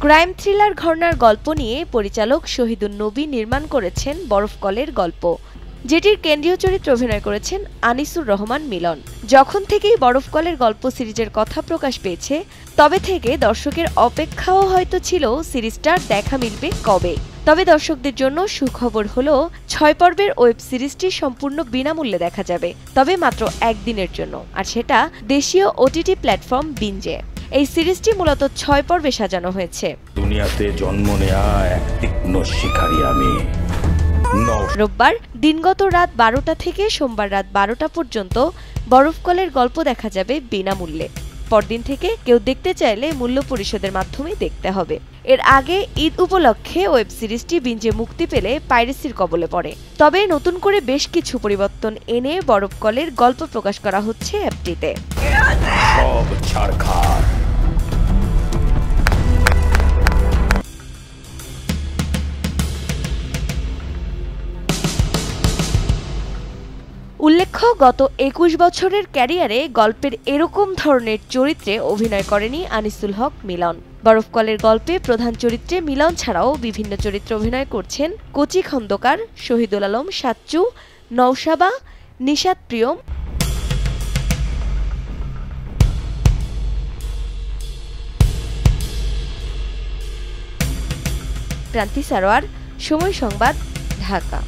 Crime thriller ঘরানার গল্প নিয়ে পরিচালক শহীদুন নবী নির্মাণ করেছেন বরফকলের গল্প, যেটির কেন্দ্রীয় চরিত্রে অভিনয় করেছেন আনিসুর রহমান মিলন। যখন থেকেই বরফকলের গল্প সিরিজের কথা প্রকাশ পেয়েছে, তবে থেকে দর্শকের অপেক্ষাও হয়তো ছিল সিরিজটার দেখা মিলবে কবে। তবে দর্শকদের জন্য সুখবর হলো ৬ পর্বের ওয়েব সিরিজটি সম্পূর্ণ বিনামূল্যে দেখা যাবে, তবে মাত্র একদিনের জন্য, আর সেটা দেশীয় ওটিটি প্ল্যাটফর্ম বিঞ্জে। এই সিরিজটি মূলত ৬ পর্বে সাজানো হয়েছে। দুনিয়াতে জন্ম নেয়া এক তীক্ষ্ণ শিকারী আমি। রোববার দিনগত রাত ১২টা থেকে সোমবার রাত ১২টা পর্যন্ত বরফকলের গল্প দেখা যাবে বিনামূল্যে। পরদিন থেকে কেউ দেখতে চাইলে মূল্য পরিশোধের মাধ্যমে দেখতে হবে। এর আগে ঈদ উপলক্ষে ওয়েব সিরিজটি বিঞ্জে মুক্তি পেলে পাইরেসির কবলে পড়ে। তবে নতুন করে বেশ কিছু পরিবর্তন এনে বরফকলের গল্প প্রকাশ করা হচ্ছে অ্যাপটিতে। সব ছারখার। উল্লেখ্য, গত ২১ বছরের ক্যারিয়ারে গল্পের এরকম ধরনের চরিত্রে অভিনয় করেনি আনিসুল হক মিলন। বরফকলের গল্পে প্রধান চরিত্রে মিলন ছাড়াও বিভিন্ন চরিত্রে অভিনয় করছেন কচি খন্দকার, শহীদুল আলম সাচ্চু, নওশাবা, নিশাত প্রিয়ম, ক্রান্তি সারোয়ার। সময় সংবাদ, ঢাকা।